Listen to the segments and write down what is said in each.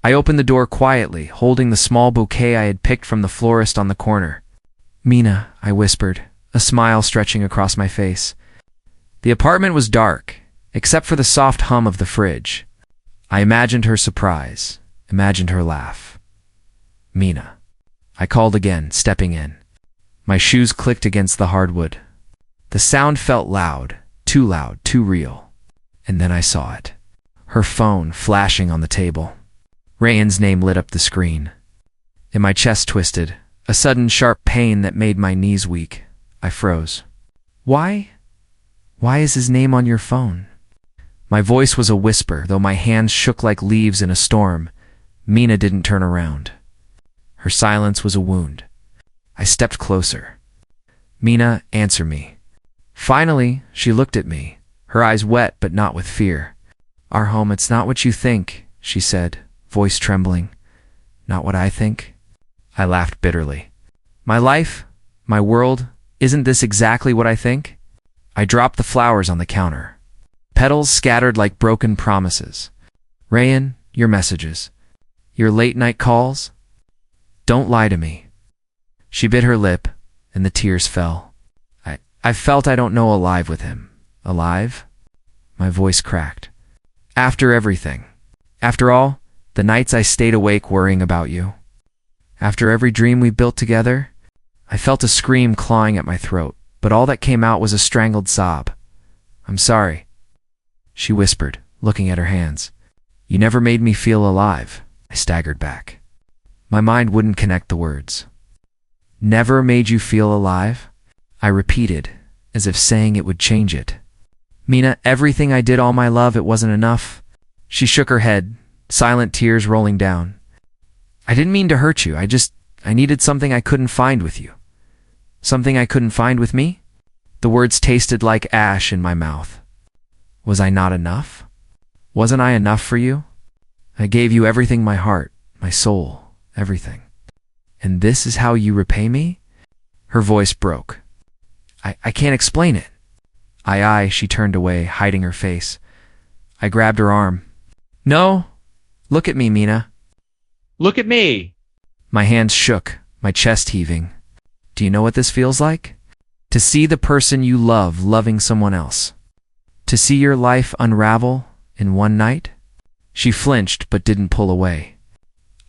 I opened the door quietly, holding the small bouquet I had picked from the florist on the corner. "Mina," I whispered, a smile stretching across my face. The apartment was dark, except for the soft hum of the fridge. I imagined her surprise, imagined her laugh. "Mina," I called again, stepping in. My shoes clicked against the hardwood. The sound felt loud, too real. And then I saw it. Her phone flashing on the table. Rayan's name lit up the screen. And my chest twisted, a sudden sharp pain that made my knees weak. I froze. "Why? Why is his name on your phone?" My voice was a whisper, though my hands shook like leaves in a storm. Mina didn't turn around. Her silence was a wound. I stepped closer. "Mina, answer me." Finally, she looked at me, her eyes wet but not with fear. "Arham, it's not what you think," she said, voice trembling. "Not what I think?" I laughed bitterly. "My life, my world, isn't this exactly what I think?" I dropped the flowers on the counter. Petals scattered like broken promises. "Rayan, your messages. Your late-night calls? Don't lie to me." She bit her lip, and the tears fell. I felt I don't know alive with him. Alive? My voice cracked. "After everything. After all, the nights I stayed awake worrying about you. After every dream we built together." I felt a scream clawing at my throat, but all that came out was a strangled sob. "I'm sorry," she whispered, looking at her hands. "You never made me feel alive." I staggered back. My mind wouldn't connect the words. "Never made you feel alive?" I repeated, as if saying it would change it. "Mina, everything I did, all my love, it wasn't enough." She shook her head, silent tears rolling down. "I didn't mean to hurt you. I needed something I couldn't find with you." "Something I couldn't find with me?" The words tasted like ash in my mouth. Was I not enough? Wasn't I enough for you? I gave you everything, my heart, my soul, everything. And this is how you repay me? Her voice broke. I can't explain it. She turned away, hiding her face. I grabbed her arm. "No, look at me, Mina." "Look at me." My hands shook, my chest heaving. "Do you know what this feels like? To see the person you love loving someone else. To see your life unravel in one night?" She flinched but didn't pull away.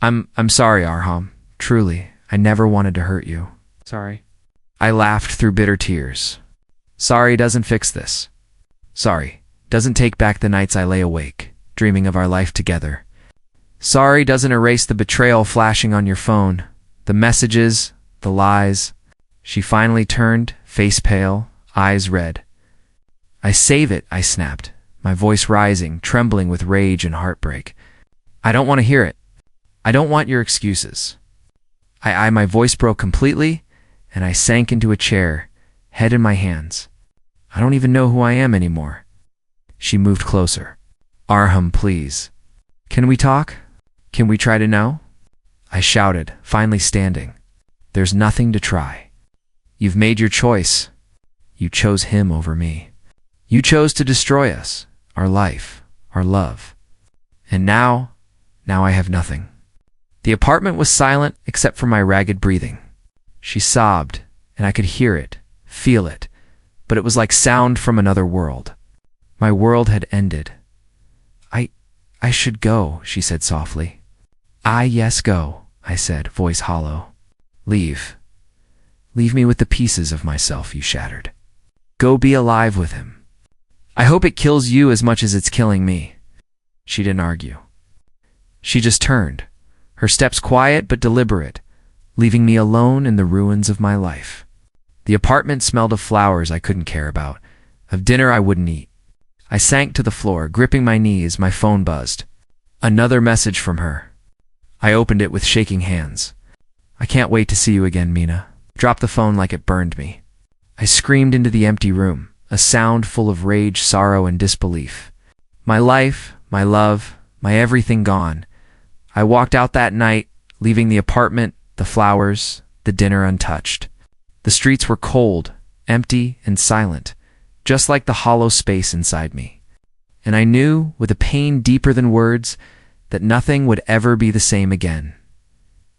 I'm sorry, Arham. Truly, I never wanted to hurt you. Sorry." I laughed through bitter tears. "Sorry doesn't fix this. Sorry doesn't take back the nights I lay awake, dreaming of our life together. Sorry doesn't erase the betrayal flashing on your phone, the messages, the lies." She finally turned, face pale, eyes red. "I save it," I snapped, my voice rising, trembling with rage and heartbreak. "I don't want to hear it. I don't want your excuses." My voice broke completely, and I sank into a chair, head in my hands. "I don't even know who I am anymore." She moved closer. "Arham, please. Can we talk? Can we try to know?" I shouted, finally standing. "There's nothing to try. You've made your choice. You chose him over me. You chose to destroy us, our life, our love. And now I have nothing." The apartment was silent except for my ragged breathing. She sobbed, and I could hear it, feel it, but it was like sound from another world. My world had ended. I should go," she said softly. Yes, go," I said, voice hollow. Leave. Leave me with the pieces of myself you shattered. Go be alive with him. I hope it kills you as much as it's killing me." She didn't argue. She just turned, her steps quiet but deliberate, leaving me alone in the ruins of my life. The apartment smelled of flowers I couldn't care about, of dinner I wouldn't eat. I sank to the floor, gripping my knees. My phone buzzed. Another message from her. I opened it with shaking hands. "I can't wait to see you again, Mina." Dropped the phone like it burned me. I screamed into the empty room, a sound full of rage, sorrow, and disbelief. My life, my love, my everything gone. I walked out that night, leaving the apartment, the flowers, the dinner untouched. The streets were cold, empty, and silent, just like the hollow space inside me. And I knew, with a pain deeper than words, that nothing would ever be the same again.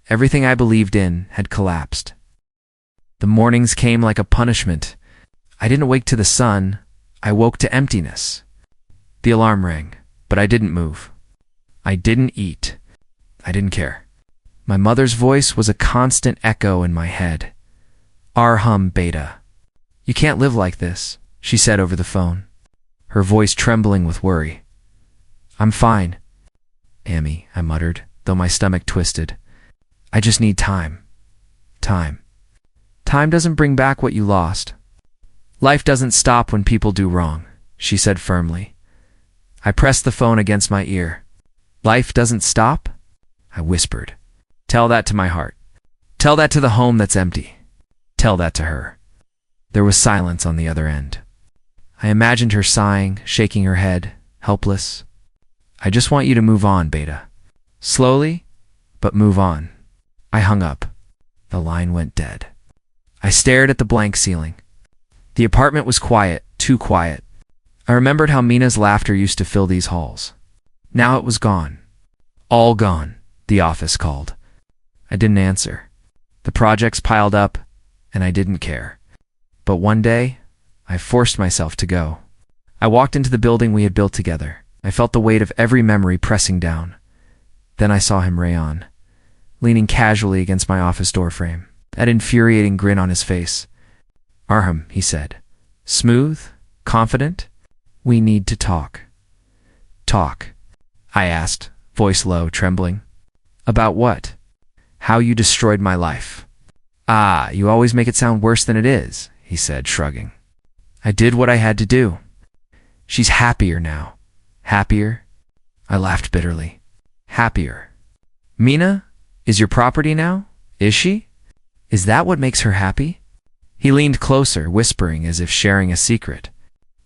Everything I believed in had collapsed. The mornings came like a punishment. I didn't wake to the sun, I woke to emptiness. The alarm rang, but I didn't move. I didn't eat. I didn't care. My mother's voice was a constant echo in my head. Arham Beta. You can't live like this, she said over the phone, her voice trembling with worry. I'm fine, Amy, I muttered, though my stomach twisted. I just need time. Time. Time doesn't bring back what you lost. Life doesn't stop when people do wrong, she said firmly. I pressed the phone against my ear. Life doesn't stop? I whispered. Tell that to my heart. Tell that to the home that's empty. Tell that to her. There was silence on the other end. I imagined her sighing, shaking her head, helpless. I just want you to move on, Beta. Slowly, but move on. I hung up. The line went dead. I stared at the blank ceiling. The apartment was quiet, too quiet. I remembered how Mina's laughter used to fill these halls. Now it was gone. All gone, the office called. I didn't answer. The projects piled up, and I didn't care. But one day, I forced myself to go. I walked into the building we had built together. I felt the weight of every memory pressing down. Then I saw him, Rayon, leaning casually against my office doorframe, that infuriating grin on his face. Arham, he said. Smooth? Confident? We need to talk. Talk, I asked, voice low, trembling. About what? How you destroyed my life. Ah, you always make it sound worse than it is, he said, shrugging. I did what I had to do. She's happier now. Happier? I laughed bitterly. Happier. Mina is your property now? Is she? Is that what makes her happy? He leaned closer, whispering as if sharing a secret.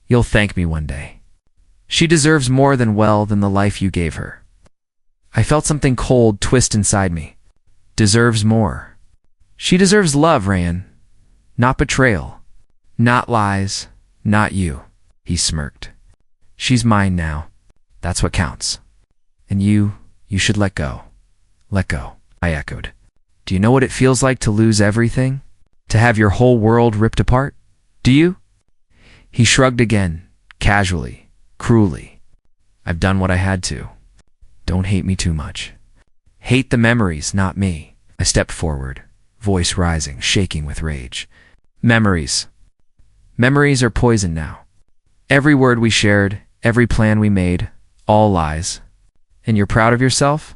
You'll thank me one day. She deserves more than the life you gave her. I felt something cold twist inside me. Deserves more. She deserves love, Rayan. Not betrayal. Not lies. Not you. He smirked. She's mine now. That's what counts. And you should let go. Let go, I echoed. Do you know what it feels like to lose everything? To have your whole world ripped apart? Do you? He shrugged again, casually, cruelly. I've done what I had to. Don't hate me too much. Hate the memories, not me. I stepped forward, voice rising, shaking with rage. Memories. Memories are poison now. Every word we shared, every plan we made, all lies. And you're proud of yourself?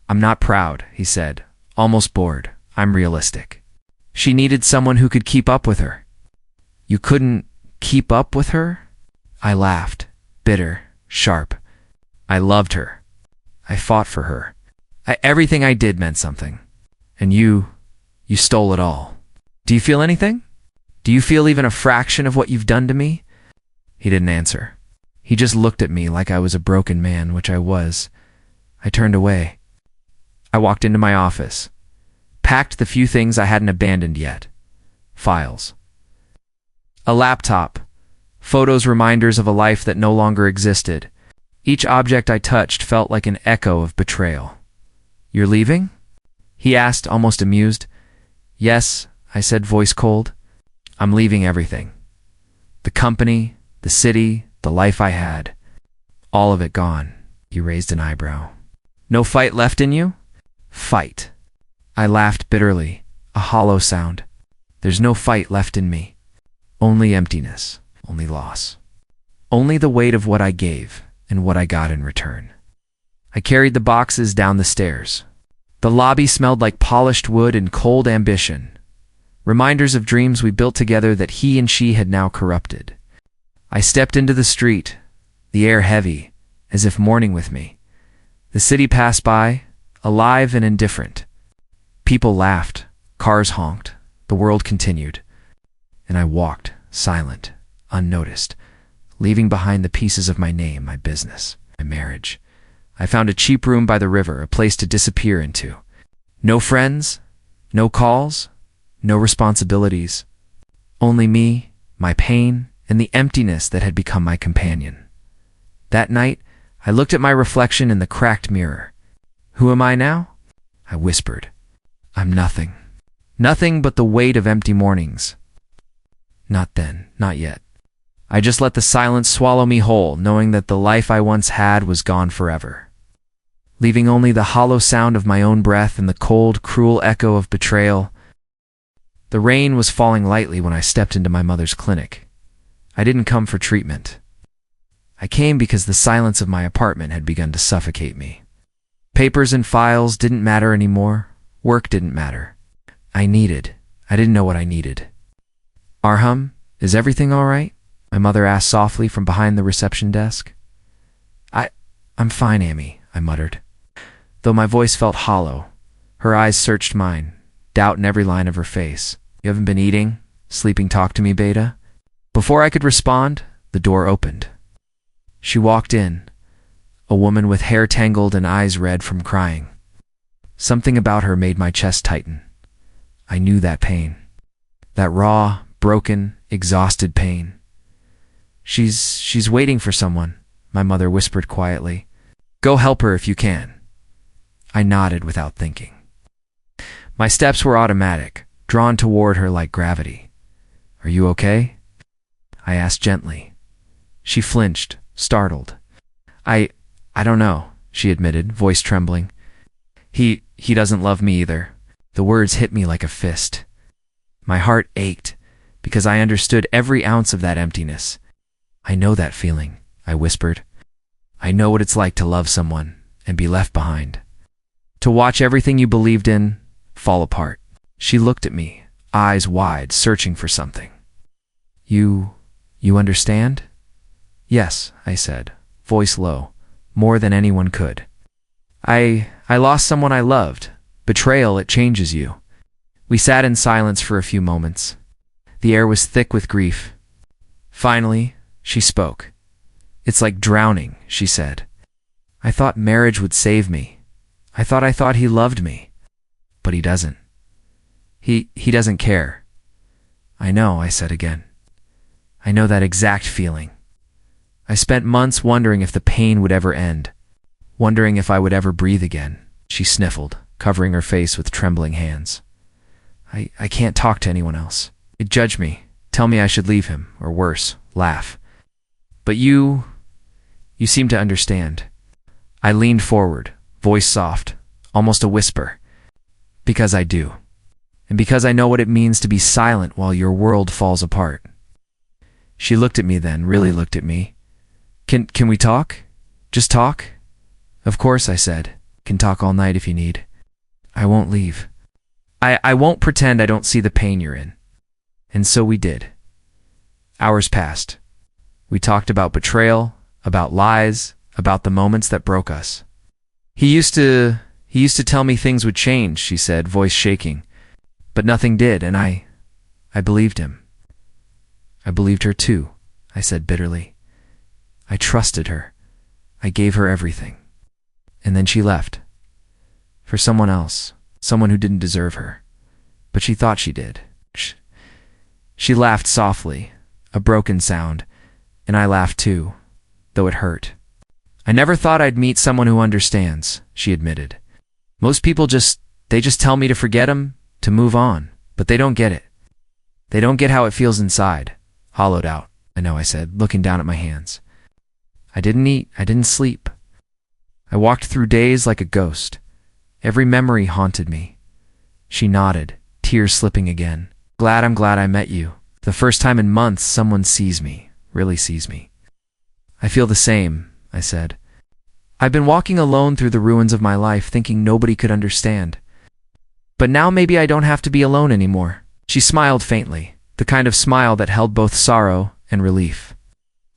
I'm not proud, he said, almost bored. I'm realistic. She needed someone who could keep up with her. You couldn't keep up with her? I laughed, bitter, sharp. I loved her. I fought for her. Everything I did meant something. And you stole it all. Do you feel anything? Do you feel even a fraction of what you've done to me? He didn't answer. He just looked at me like I was a broken man, which I was. I turned away. I walked into my office, packed the few things I hadn't abandoned yet. Files. A laptop. Photos, reminders of a life that no longer existed. Each object I touched felt like an echo of betrayal. You're leaving? He asked, almost amused. Yes, I said, voice cold. I'm leaving everything. The company, the city, the life I had. All of it gone. He raised an eyebrow. No fight left in you? Fight. I laughed bitterly, a hollow sound. There's no fight left in me. Only emptiness, only loss. Only the weight of what I gave and what I got in return. I carried the boxes down the stairs. The lobby smelled like polished wood and cold ambition. Reminders of dreams we built together that he and she had now corrupted. I stepped into the street, the air heavy, as if mourning with me. The city passed by, alive and indifferent. People laughed, cars honked, the world continued. And I walked, silent, unnoticed, leaving behind the pieces of my name, my business, my marriage. I found a cheap room by the river, a place to disappear into. No friends, no calls, no responsibilities. Only me, my pain, and the emptiness that had become my companion. That night, I looked at my reflection in the cracked mirror. Who am I now? I whispered. I'm nothing. Nothing but the weight of empty mornings. Not then, not yet. I just let the silence swallow me whole, knowing that the life I once had was gone forever, leaving only the hollow sound of my own breath and the cold, cruel echo of betrayal. The rain was falling lightly when I stepped into my mother's clinic. I didn't come for treatment. I came because the silence of my apartment had begun to suffocate me. Papers and files didn't matter anymore. Work didn't matter. I didn't know what I needed. Arham, is everything all right? My mother asked softly from behind the reception desk. I'm fine, Amy, I muttered. Though my voice felt hollow, her eyes searched mine, doubt in every line of her face. You haven't been eating? Sleeping? Talk to me, Beta? Before I could respond, the door opened. She walked in, a woman with hair tangled and eyes red from crying. Something about her made my chest tighten. I knew that pain. That raw, broken, exhausted pain. She's waiting for someone, my mother whispered quietly. Go help her if you can. I nodded without thinking. My steps were automatic, drawn toward her like gravity. Are you okay? I asked gently. She flinched, startled. I don't know, she admitted, voice trembling. He doesn't love me either. The words hit me like a fist. My heart ached because I understood every ounce of that emptiness. I know that feeling, I whispered. I know what it's like to love someone and be left behind. To watch everything you believed in fall apart. She looked at me, eyes wide, searching for something. You understand? Yes, I said, voice low, more than anyone could. I lost someone I loved. Betrayal, it changes you. We sat in silence for a few moments. The air was thick with grief. Finally, she spoke. It's like drowning, she said. I thought marriage would save me. I thought he loved me. But he doesn't. He doesn't care. I know, I said again. I know that exact feeling. I spent months wondering if the pain would ever end, wondering if I would ever breathe again. She sniffled, covering her face with trembling hands. I can't talk to anyone else. He'd judge me, tell me I should leave him, or worse, laugh. But you seem to understand. I leaned forward, voice soft, almost a whisper. Because I do. And because I know what it means to be silent while your world falls apart. She looked at me then, really looked at me. Can we talk? Just talk? Of course, I said. Can talk all night if you need. I won't leave. I won't pretend I don't see the pain you're in. And so we did. Hours passed. We talked about betrayal, about lies, about the moments that broke us. He used to tell me things would change, she said, voice shaking. But nothing did, and I believed him. I believed her too, I said bitterly. I trusted her. I gave her everything. And then she left. For someone else, someone who didn't deserve her. But she thought she did. She laughed softly, a broken sound, and I laughed too, though it hurt. I never thought I'd meet someone who understands, she admitted. Most people they just tell me to forget him, to move on, but they don't get it. They don't get how it feels inside, hollowed out, I know, I said, looking down at my hands. I didn't eat, I didn't sleep. I walked through days like a ghost. Every memory haunted me. She nodded, tears slipping again. I'm glad I met you. The first time in months someone sees me, really sees me. I feel the same, I said. I've been walking alone through the ruins of my life thinking nobody could understand. But now maybe I don't have to be alone anymore. She smiled faintly, the kind of smile that held both sorrow and relief.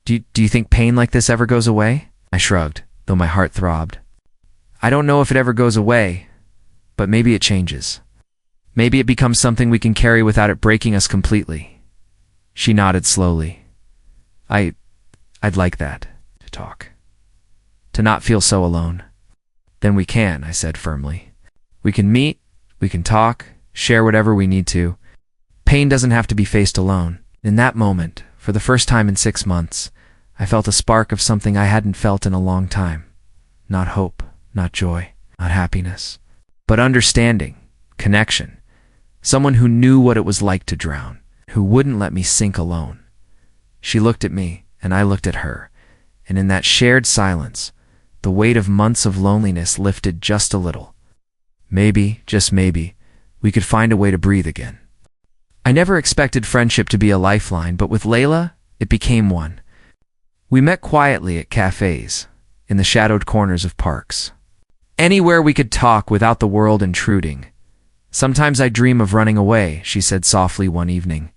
Do you think pain like this ever goes away? I shrugged, though my heart throbbed. I don't know if it ever goes away, but maybe it changes. Maybe it becomes something we can carry without it breaking us completely. She nodded slowly. I'd like that, to talk. To not feel so alone. Then we can, I said firmly. We can meet, we can talk, share whatever we need to. Pain doesn't have to be faced alone. In that moment, for the first time in 6 months, I felt a spark of something I hadn't felt in a long time. Not hope, not joy, not happiness, but understanding, connection. Someone who knew what it was like to drown, who wouldn't let me sink alone. She looked at me, and I looked at her, and in that shared silence, the weight of months of loneliness lifted just a little. Maybe, just maybe, we could find a way to breathe again. I never expected friendship to be a lifeline, but with Layla, it became one. We met quietly at cafes, in the shadowed corners of parks. Anywhere we could talk without the world intruding. Sometimes I dream of running away, she said softly one evening,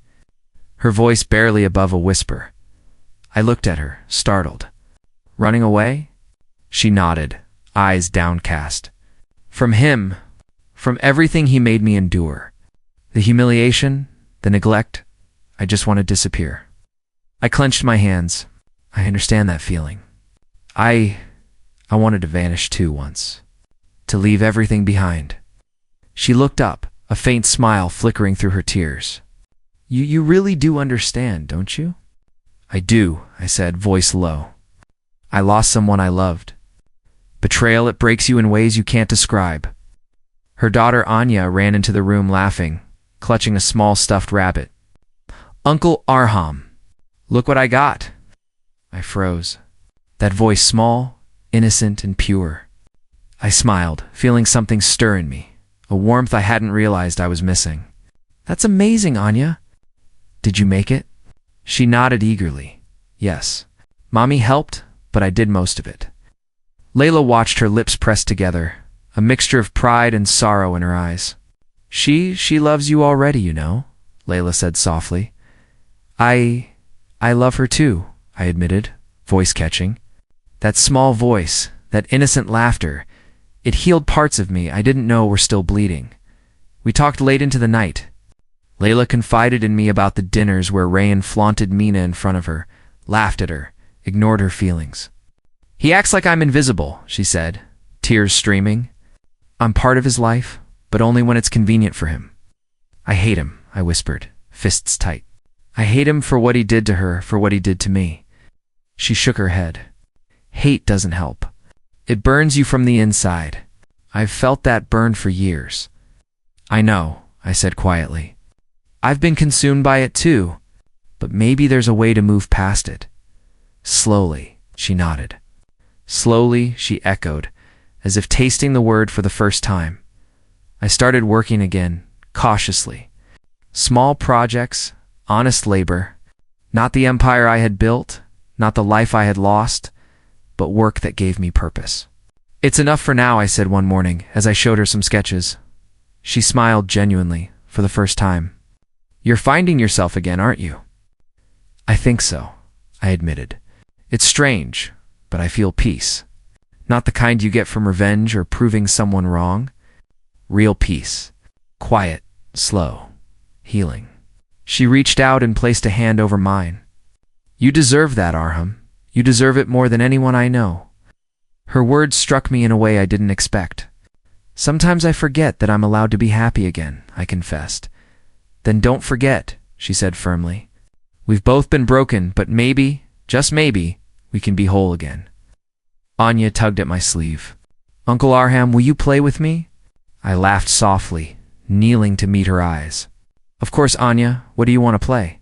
her voice barely above a whisper. I looked at her, startled. Running away? She nodded, eyes downcast. From him, from everything he made me endure. The humiliation, the neglect, I just want to disappear. I clenched my hands. I understand that feeling. I wanted to vanish too once. To leave everything behind. She looked up, a faint smile flickering through her tears. You really do understand, don't you? I do, I said, voice low. I lost someone I loved. Betrayal, it breaks you in ways you can't describe. Her daughter Anya ran into the room laughing, clutching a small stuffed rabbit. Uncle Arham, look what I got. I froze. That voice small, innocent, and pure. I smiled, feeling something stir in me, a warmth I hadn't realized I was missing. That's amazing, Anya. Did you make it? She nodded eagerly. Yes. Mommy helped, but I did most of it. Layla watched her lips press together, a mixture of pride and sorrow in her eyes. She loves you already, you know, Layla said softly. I love her too, I admitted, voice catching. That small voice, that innocent laughter, it healed parts of me I didn't know were still bleeding. We talked late into the night. Layla confided in me about the dinners where Rayan flaunted Mina in front of her, laughed at her, ignored her feelings. He acts like I'm invisible, she said, tears streaming. I'm part of his life, but only when it's convenient for him. I hate him, I whispered, fists tight. I hate him for what he did to her, for what he did to me. She shook her head. Hate doesn't help. It burns you from the inside. I've felt that burn for years. I know, I said quietly. I've been consumed by it too, but maybe there's a way to move past it. Slowly, she nodded. Slowly, she echoed, as if tasting the word for the first time. I started working again, cautiously. Small projects, honest labor, not the empire I had built, not the life I had lost, but work that gave me purpose. It's enough for now, I said one morning, as I showed her some sketches. She smiled genuinely, for the first time. You're finding yourself again, aren't you? I think so, I admitted. It's strange, but I feel peace. Not the kind you get from revenge or proving someone wrong. Real peace. Quiet, slow, healing. She reached out and placed a hand over mine. You deserve that, Arham. You deserve it more than anyone I know. Her words struck me in a way I didn't expect. Sometimes I forget that I'm allowed to be happy again, I confessed. Then don't forget, she said firmly. We've both been broken, but maybe, just maybe, we can be whole again. Anya tugged at my sleeve. Uncle Arham, will you play with me? I laughed softly, kneeling to meet her eyes. Of course, Anya, what do you want to play?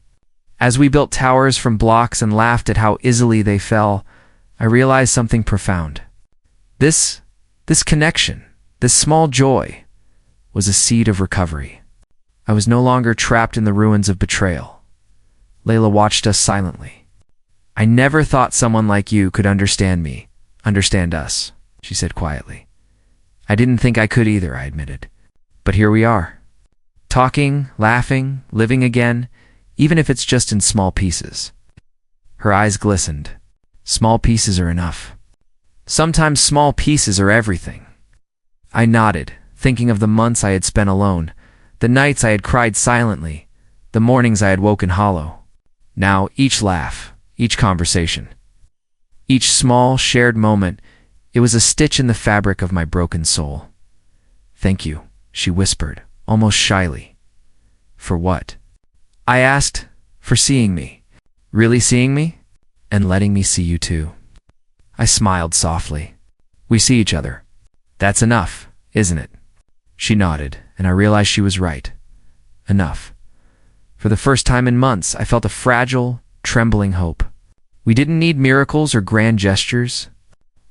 As we built towers from blocks and laughed at how easily they fell, I realized something profound. This connection, this small joy, was a seed of recovery. I was no longer trapped in the ruins of betrayal. Layla watched us silently. I never thought someone like you could understand me, understand us, she said quietly. I didn't think I could either, I admitted. But here we are. Talking, laughing, living again, even if it's just in small pieces. Her eyes glistened. Small pieces are enough. Sometimes small pieces are everything. I nodded, thinking of the months I had spent alone, the nights I had cried silently, the mornings I had woken hollow. Now each laugh, each conversation, each small shared moment, it was a stitch in the fabric of my broken soul. Thank you, she whispered, almost shyly. For what? I asked. For seeing me. Really seeing me? and letting me see you too. I smiled softly. We see each other. That's enough, isn't it? She nodded, and I realized she was right. Enough. For the first time in months, I felt a fragile, trembling hope. We didn't need miracles or grand gestures.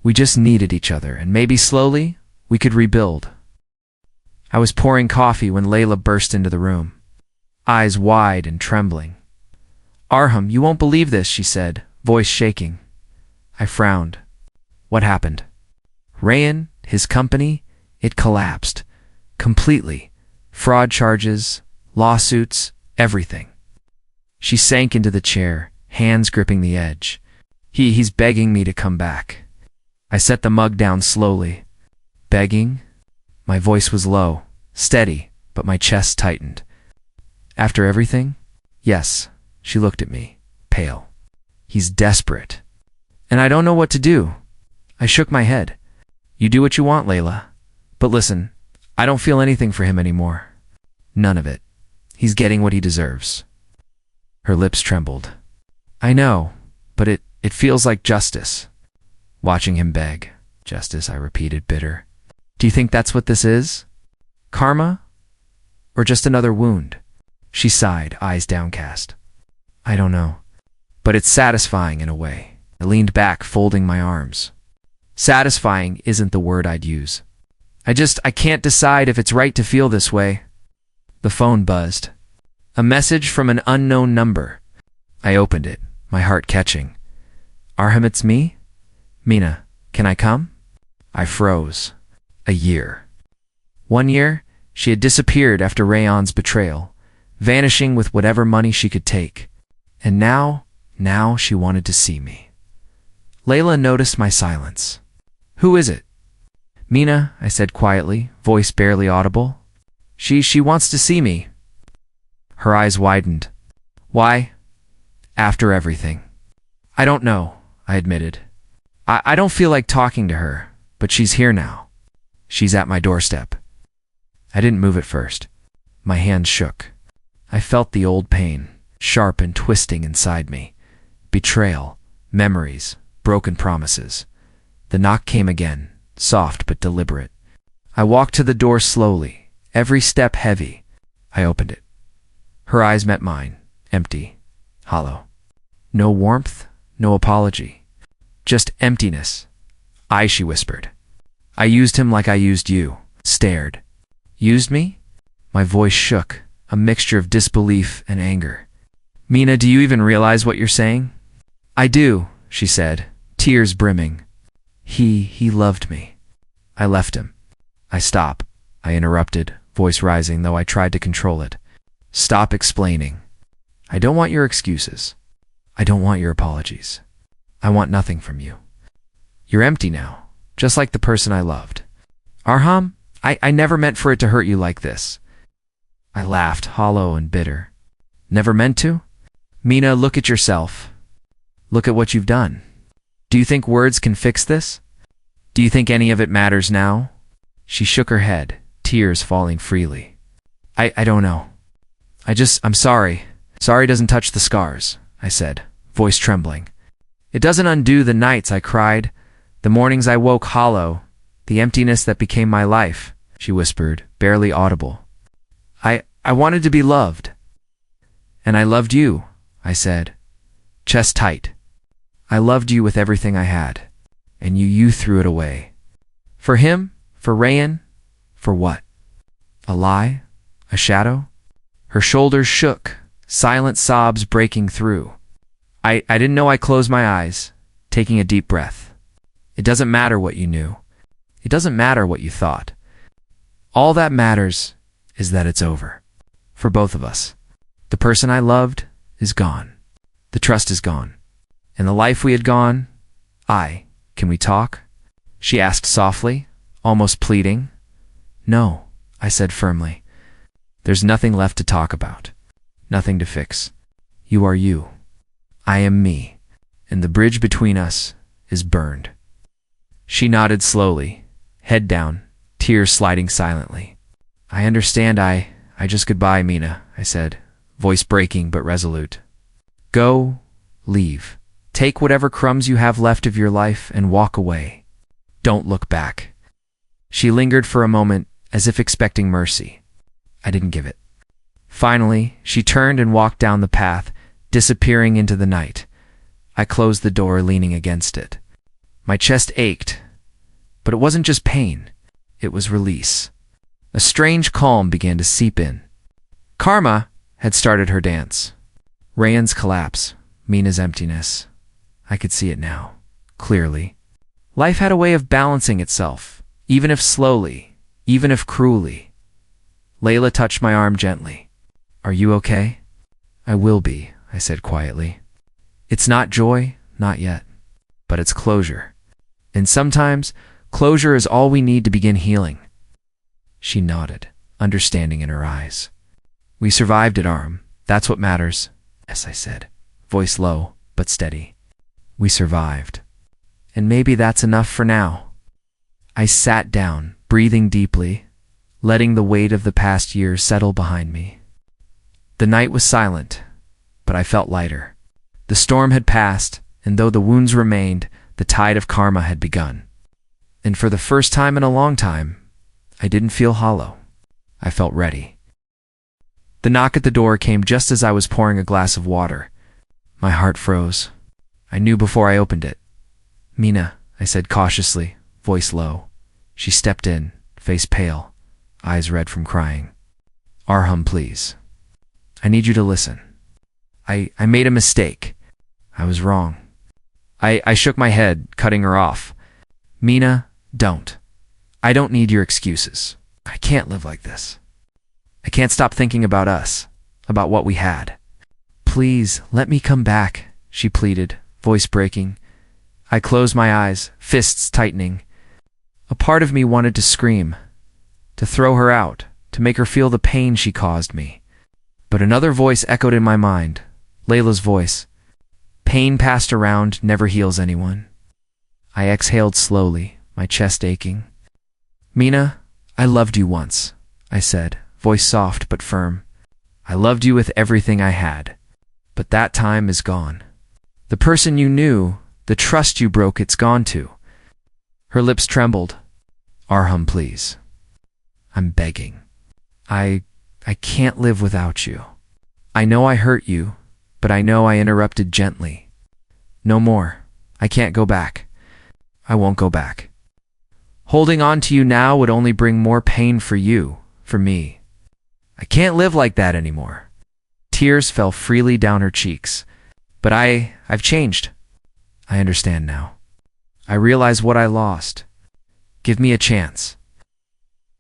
We just needed each other, and maybe slowly, we could rebuild. I was pouring coffee when Layla burst into the room, eyes wide and trembling. "Arham, you won't believe this," she said, voice shaking. I frowned. What happened? Rayan, his company, it collapsed. Completely. Fraud charges, lawsuits, everything. She sank into the chair, hands gripping the edge. He's begging me to come back. I set the mug down slowly. Begging? My voice was low, steady, but my chest tightened. After everything? Yes. She looked at me, pale. He's desperate. And I don't know what to do. I shook my head. You do what you want, Layla. But listen, I don't feel anything for him anymore. None of it. He's getting what he deserves. Her lips trembled. I know, but it feels like justice. Watching him beg. Justice, I repeated, bitter. Do you think that's what this is? Karma? Or just another wound? She sighed, eyes downcast. I don't know. But it's satisfying in a way. I leaned back, folding my arms. Satisfying isn't the word I'd use. I can't decide if it's right to feel this way. The phone buzzed. A message from an unknown number. I opened it, my heart catching. Arham, it's me? Mina, can I come? I froze. A year. 1 year, she had disappeared after Rayan's betrayal, vanishing with whatever money she could take. And now she wanted to see me. Layla noticed my silence. Who is it? Mina, I said quietly, voice barely audible. She wants to see me. Her eyes widened. Why? After everything. I don't know, I admitted. I don't feel like talking to her, but she's here now. She's at my doorstep. I didn't move at first. My hands shook. I felt the old pain, sharp and twisting inside me. Betrayal, memories, broken promises. The knock came again, soft but deliberate. I walked to the door slowly, every step heavy. I opened it. Her eyes met mine, empty, hollow. No warmth, no apology. Just emptiness. She whispered. I used him like I used you. Stared. Used me? My voice shook, a mixture of disbelief and anger. Mina, do you even realize what you're saying? I do, she said, tears brimming. He loved me. I left him. I interrupted, voice rising, though I tried to control it. Stop explaining. I don't want your excuses. I don't want your apologies. I want nothing from you. You're empty now, just like the person I loved. Arham, I never meant for it to hurt you like this. I laughed, hollow and bitter. Never meant to? Mina, look at yourself. Look at what you've done. Do you think words can fix this? Do you think any of it matters now? She shook her head, tears falling freely. I don't know. I'm sorry. Sorry doesn't touch the scars, I said, voice trembling. It doesn't undo the nights I cried, the mornings I woke hollow, the emptiness that became my life, she whispered, barely audible. I wanted to be loved. And I loved you, I said, chest tight. I loved you with everything I had, and you threw it away. For him? For Rayan? For what? A lie? A shadow? Her shoulders shook, silent sobs breaking through. I didn't know. I closed my eyes, taking a deep breath. It doesn't matter what you knew. It doesn't matter what you thought. All that matters is that it's over. For both of us. The person I loved is gone. The trust is gone. And the life we had gone, can we talk? She asked softly, almost pleading. No, I said firmly. There's nothing left to talk about. Nothing to fix. You are you. I am me. And the bridge between us is burned. She nodded slowly, head down, tears sliding silently. I understand. I just goodbye, Mina, I said, voice breaking but resolute. Go, leave. Take whatever crumbs you have left of your life and walk away. Don't look back." She lingered for a moment, as if expecting mercy. I didn't give it. Finally, she turned and walked down the path, disappearing into the night. I closed the door, leaning against it. My chest ached, but it wasn't just pain. It was release. A strange calm began to seep in. Karma had started her dance. Rayan's collapse, Mina's emptiness. I could see it now, clearly. Life had a way of balancing itself, even if slowly, even if cruelly. Layla touched my arm gently. "Are you okay?" "I will be," I said quietly. "It's not joy, not yet, but it's closure. And sometimes, closure is all we need to begin healing." She nodded, understanding in her eyes. "We survived it, Aram. That's what matters." "Yes," I said, voice low but steady. "We survived. And maybe that's enough for now." I sat down, breathing deeply, letting the weight of the past years settle behind me. The night was silent, but I felt lighter. The storm had passed, and though the wounds remained, the tide of karma had begun. And for the first time in a long time, I didn't feel hollow. I felt ready. The knock at the door came just as I was pouring a glass of water. My heart froze. I knew before I opened it. "Mina," I said cautiously, voice low. She stepped in, face pale, eyes red from crying. "Arham, please. I need you to listen. I made a mistake. I was wrong." I shook my head, cutting her off. "Mina, don't. I don't need your excuses. I can't live like this. I can't stop thinking about us, about what we had." "Please, let me come back," she pleaded, voice breaking. I closed my eyes, fists tightening. A part of me wanted to scream, to throw her out, to make her feel the pain she caused me. But another voice echoed in my mind, Layla's voice. "Pain passed around never heals anyone." I exhaled slowly, my chest aching. "Mina, I loved you once," I said, voice soft but firm. "I loved you with everything I had. But that time is gone. The person you knew, the trust you broke, it's gone too." Her lips trembled. "Arham, please. I'm begging. I can't live without you. I know I hurt you, but I know I interrupted gently. No more. I can't go back. I won't go back. Holding on to you now would only bring more pain for you, for me. I can't live like that anymore." Tears fell freely down her cheeks. "But I've changed. I understand now. I realize what I lost. Give me a chance."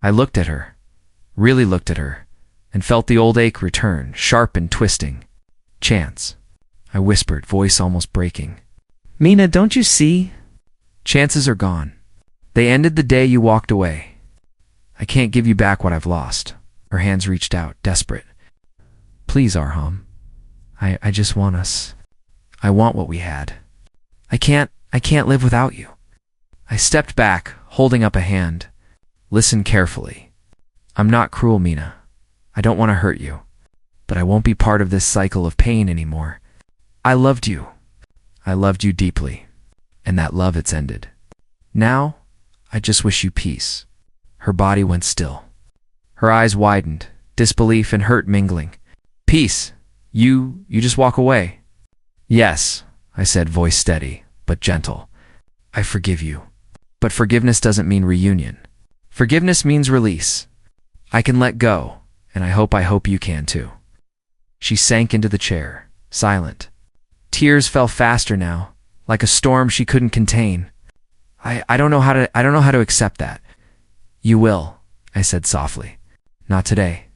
I looked at her, really looked at her, and felt the old ache return, sharp and twisting. "Chance," I whispered, voice almost breaking. "Mina, don't you see? Chances are gone. They ended the day you walked away. I can't give you back what I've lost." Her hands reached out, desperate. "Please, Arham. I just want us. I want what we had. I can't live without you." I stepped back, holding up a hand. "Listen carefully. I'm not cruel, Mina. I don't want to hurt you. But I won't be part of this cycle of pain anymore. I loved you. I loved you deeply. And that love, it's ended. Now, I just wish you peace." Her body went still. Her eyes widened, disbelief and hurt mingling. "Peace? You just walk away?" "Yes," I said, voice steady, but gentle. "I forgive you. But forgiveness doesn't mean reunion. Forgiveness means release. I can let go, and I hope you can too." She sank into the chair, silent. Tears fell faster now, like a storm she couldn't contain. I don't know how to accept that." "You will," I said softly. "Not today.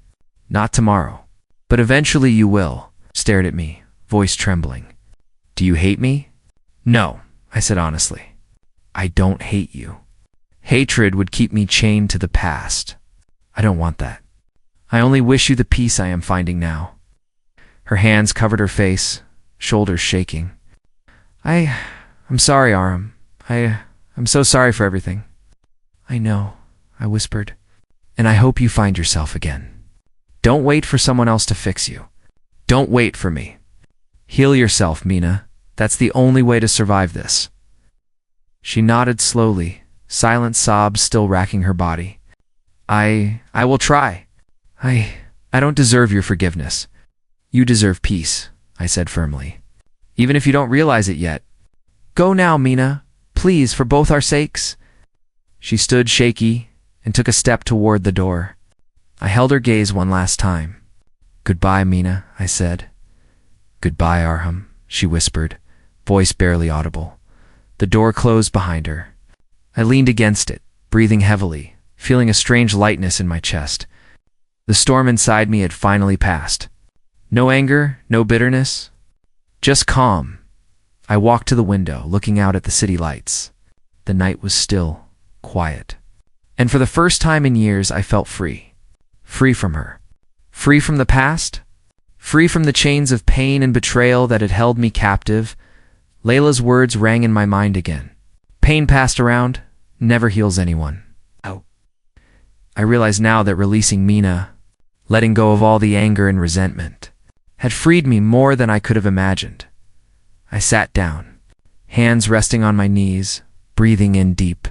Not tomorrow. But eventually you will." Stared at me, voice trembling. "Do you hate me?" "No," I said honestly. "I don't hate you. Hatred would keep me chained to the past. I don't want that. I only wish you the peace I am finding now." Her hands covered her face, shoulders shaking. I'm sorry, Aram. I'm so sorry for everything." "I know," I whispered. "And I hope you find yourself again. Don't wait for someone else to fix you. Don't wait for me. Heal yourself, Mina. That's the only way to survive this. She nodded slowly, silent sobs still racking her body. I will try. I don't deserve your forgiveness. You deserve peace, I said firmly. Even if you don't realize it yet. Go now, Mina. Please, for both our sakes. She stood shaky and took a step toward the door. I held her gaze one last time. Goodbye, Mina, I said. Goodbye, Arham, she whispered, voice barely audible. The door closed behind her. I leaned against it, breathing heavily, feeling a strange lightness in my chest. The storm inside me had finally passed. No anger, no bitterness, just calm. I walked to the window, looking out at the city lights. The night was still, quiet. And for the first time in years, I felt free. Free from her. Free from the past. Free from the chains of pain and betrayal that had held me captive. Layla's words rang in my mind again. Pain passed around, never heals anyone. Oh. I realized now that releasing Mina, letting go of all the anger and resentment, had freed me more than I could have imagined. I sat down, hands resting on my knees, breathing in deep.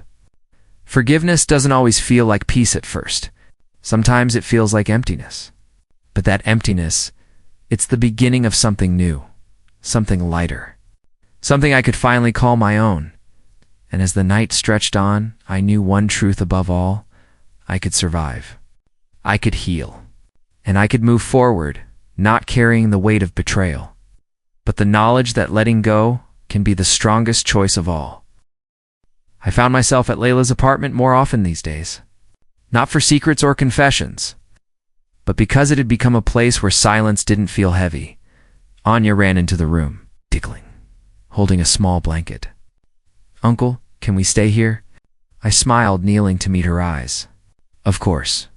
Forgiveness doesn't always feel like peace at first. Sometimes it feels like emptiness. But that emptiness, it's the beginning of something new, something lighter, something I could finally call my own. And as the night stretched on, I knew one truth above all: I could survive. I could heal. And I could move forward, not carrying the weight of betrayal, but the knowledge that letting go can be the strongest choice of all. I found myself at Layla's apartment more often these days. Not for secrets or confessions, but because it had become a place where silence didn't feel heavy. Anya ran into the room, giggling, holding a small blanket. Uncle, can we stay here? I smiled, kneeling to meet her eyes. Of course.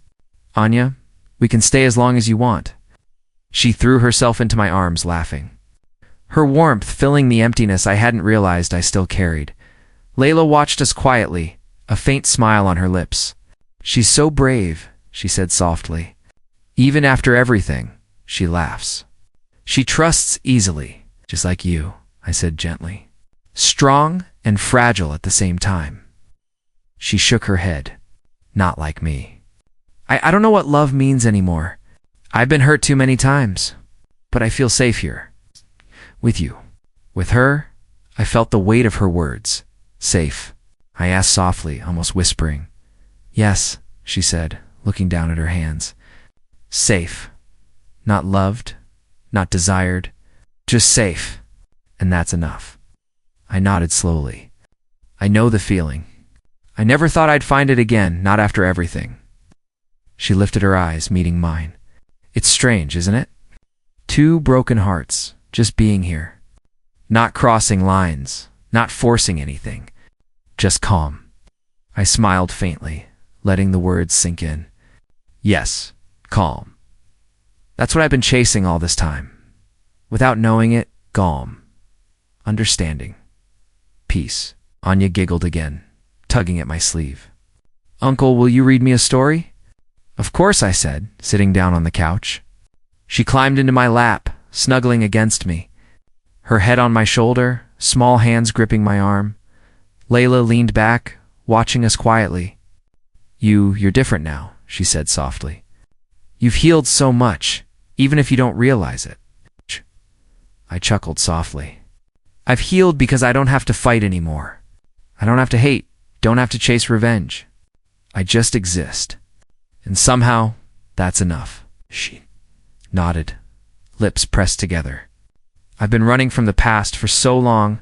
Anya, we can stay as long as you want. She threw herself into my arms, laughing. Her warmth filling the emptiness I hadn't realized I still carried. Layla watched us quietly, a faint smile on her lips. She's so brave, she said softly. Even after everything, she laughs. She trusts easily, just like you, I said gently. Strong and fragile at the same time. She shook her head. Not like me. I don't know what love means anymore. I've been hurt too many times, but I feel safe here. With you. With her, I felt the weight of her words. Safe. I asked softly, almost whispering. Yes, she said, looking down at her hands. Safe. Not loved, not desired, just safe. And that's enough. I nodded slowly. I know the feeling. I never thought I'd find it again, not after everything. She lifted her eyes, meeting mine. It's strange, isn't it? Two broken hearts, just being here. Not crossing lines, not forcing anything. Just calm. I smiled faintly, letting the words sink in. Yes, calm. That's what I've been chasing all this time. Without knowing it, calm. Understanding. Peace. Anya giggled again, tugging at my sleeve. Uncle, will you read me a story? Of course, I said, sitting down on the couch. She climbed into my lap, snuggling against me. Her head on my shoulder, small hands gripping my arm. Layla leaned back, watching us quietly. You're different now, she said softly. You've healed so much, even if you don't realize it. I chuckled softly. I've healed because I don't have to fight anymore. I don't have to hate, don't have to chase revenge. I just exist. And somehow, that's enough. She nodded, lips pressed together. I've been running from the past for so long,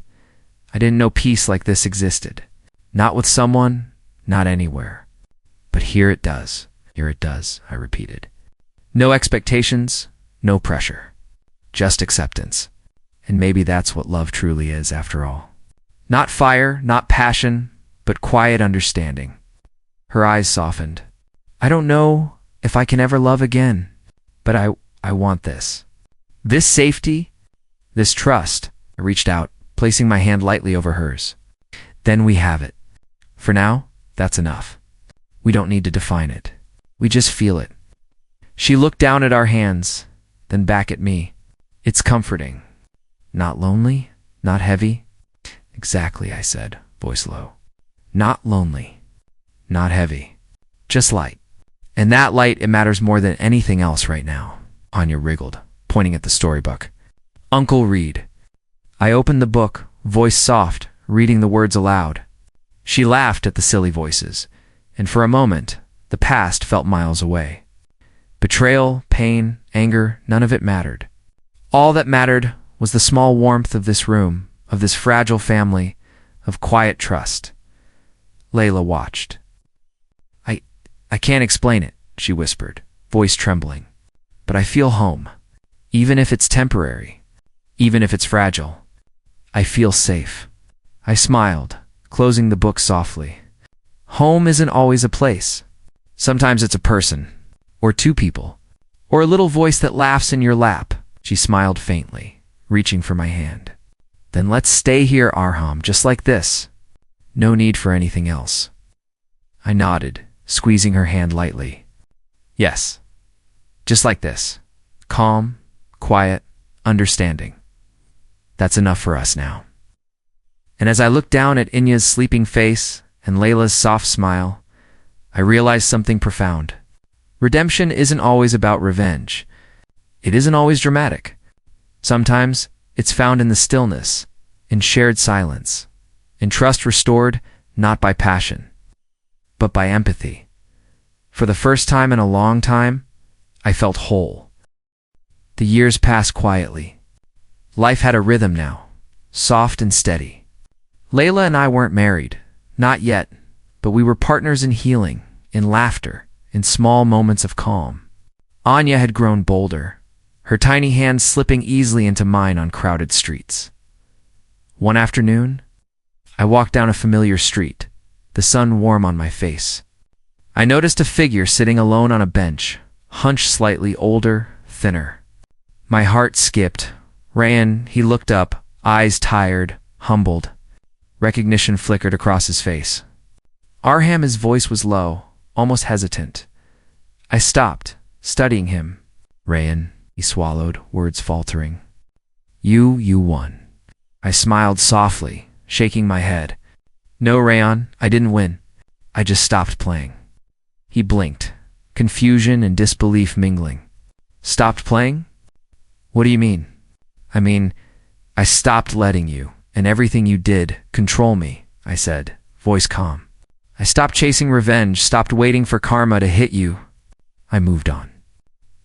I didn't know peace like this existed. Not with someone, not anywhere. But here it does, I repeated. No expectations, no pressure. Just acceptance. And maybe that's what love truly is, after all. Not fire, not passion, but quiet understanding. Her eyes softened. I don't know if I can ever love again, but I want this. This safety, this trust. I reached out, placing my hand lightly over hers. Then we have it. For now, that's enough. We don't need to define it. We just feel it. She looked down at our hands, then back at me. It's comforting. Not lonely, Not heavy? Exactly, I said, voice low. Not lonely. Not heavy. Just light. And that light, it matters more than anything else right now. Anya wriggled, pointing at the storybook. Uncle, read. I opened the book, voice soft, reading the words aloud. She laughed at the silly voices, and for a moment, the past felt miles away. Betrayal, pain, anger, none of it mattered. All that mattered was the small warmth of this room, of this fragile family, of quiet trust. Layla watched. I can't explain it, she whispered, voice trembling. But I feel home. Even if it's temporary. Even if it's fragile. I feel safe. I smiled, closing the book softly. Home isn't always a place. Sometimes it's a person, or two people, or a little voice that laughs in your lap. She smiled faintly, reaching for my hand. Then let's stay here, Arham, just like this. No need for anything else. I nodded, squeezing her hand lightly. Yes, just like this. Calm, quiet, understanding. That's enough for us now. And as I looked down at Inya's sleeping face and Layla's soft smile, I realized something profound. Redemption isn't always about revenge. It isn't always dramatic. Sometimes it's found in the stillness, in shared silence, in trust restored not by passion, but by empathy. For the first time in a long time, I felt whole. The years passed quietly. Life had a rhythm now, soft and steady. Layla and I weren't married, not yet, but we were partners in healing, in laughter, in small moments of calm. Anya had grown bolder, her tiny hands slipping easily into mine on crowded streets. One afternoon, I walked down a familiar street, the sun warm on my face. I noticed a figure sitting alone on a bench, hunched slightly older, thinner. My heart skipped. Rayan, he looked up, eyes tired, humbled. Recognition flickered across his face. Arham, his voice was low, almost hesitant. I stopped, studying him. Rayan, he swallowed, words faltering. You won. I smiled softly, shaking my head. No, Rayan, I didn't win. I just stopped playing. He blinked, confusion and disbelief mingling. Stopped playing? What do you mean? I mean, I stopped letting you, and everything you did, control me, I said, voice calm. I stopped chasing revenge, stopped waiting for karma to hit you. I moved on.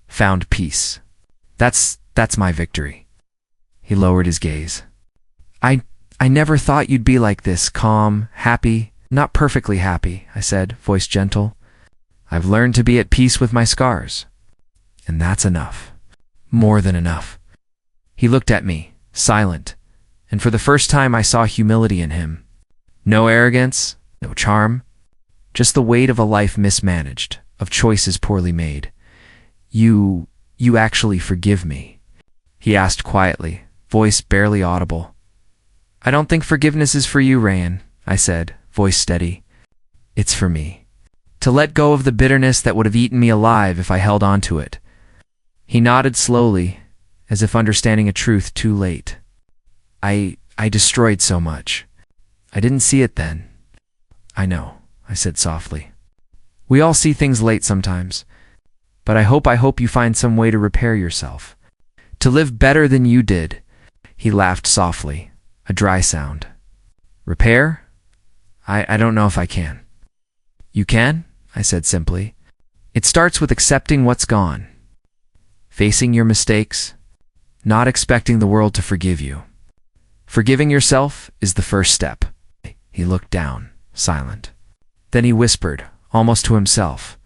Found peace. That's my victory. He lowered his gaze. I never thought you'd be like this, calm, happy, not perfectly happy, I said, voice gentle. I've learned to be at peace with my scars. And that's enough. More than enough. He looked at me, silent, and for the first time I saw humility in him. No arrogance, no charm, just the weight of a life mismanaged, of choices poorly made. You actually forgive me? He asked quietly, voice barely audible. I don't think forgiveness is for you, Rayan, I said, voice steady. It's for me. To let go of the bitterness that would have eaten me alive if I held on to it. He nodded slowly, as if understanding a truth too late. I destroyed so much. I didn't see it then. I know, I said softly. We all see things late sometimes. But I hope you find some way to repair yourself. To live better than you did. He laughed softly, a dry sound. Repair? I don't know if I can. You can? I said simply. It starts with accepting what's gone. Facing your mistakes. Not expecting the world to forgive you. Forgiving yourself is the first step. He looked down, silent. Then he whispered, almost to himself,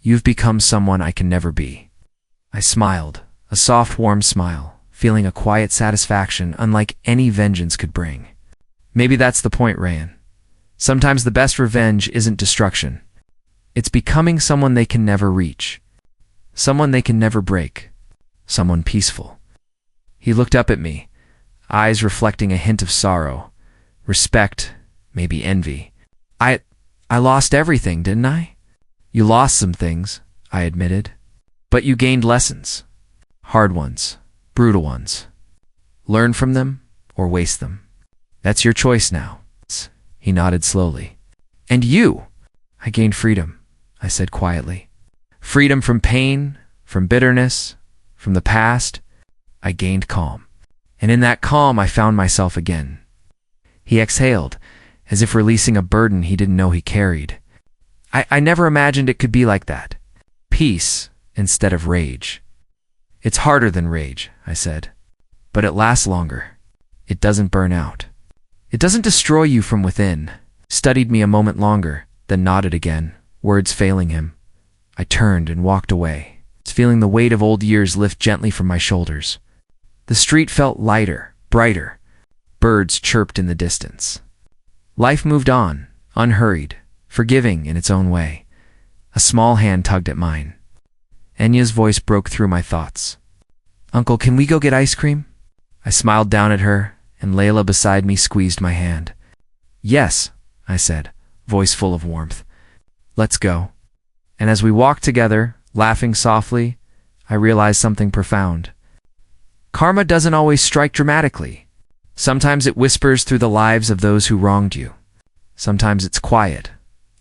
You've become someone I can never be. I smiled, a soft, warm smile, feeling a quiet satisfaction unlike any vengeance could bring. Maybe that's the point, Rayan. Sometimes the best revenge isn't destruction. It's becoming someone they can never reach. Someone they can never break. Someone peaceful. He looked up at me, eyes reflecting a hint of sorrow, respect, maybe envy. I lost everything, didn't I? You lost some things, I admitted. But you gained lessons. Hard ones, brutal ones. Learn from them, or waste them. That's your choice now. He nodded slowly. And you? I gained freedom, I said quietly. Freedom from pain, from bitterness, from the past. I gained calm. And in that calm, I found myself again. He exhaled, as if releasing a burden he didn't know he carried. I never imagined it could be like that. Peace instead of rage. It's harder than rage, I said. But it lasts longer. It doesn't burn out. It doesn't destroy you from within. Studied me a moment longer, then nodded again, words failing him. I turned and walked away, feeling the weight of old years lift gently from my shoulders. The street felt lighter, brighter. Birds chirped in the distance. Life moved on, unhurried, forgiving in its own way. A small hand tugged at mine. Enya's voice broke through my thoughts. Uncle, can we go get ice cream? I smiled down at her, and Layla beside me squeezed my hand. Yes, I said, voice full of warmth. Let's go. And as we walked together, laughing softly, I realized something profound. Karma doesn't always strike dramatically. Sometimes it whispers through the lives of those who wronged you. Sometimes it's quiet,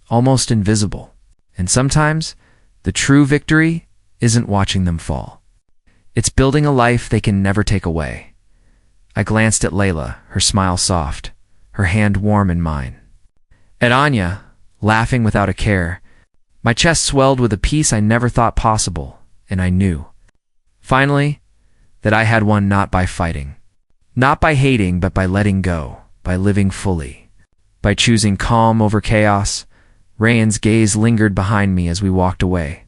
almost invisible. And sometimes, the true victory isn't watching them fall. It's building a life they can never take away. I glanced at Layla, her smile soft, her hand warm in mine. At Anya, laughing without a care, my chest swelled with a peace I never thought possible, and I knew, finally, that I had won not by fighting, not by hating, but by letting go, by living fully, by choosing calm over chaos. Rayan's gaze lingered behind me as we walked away,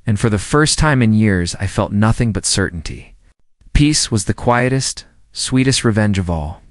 and for the first time in years I felt nothing but certainty. Peace was the quietest, sweetest revenge of all.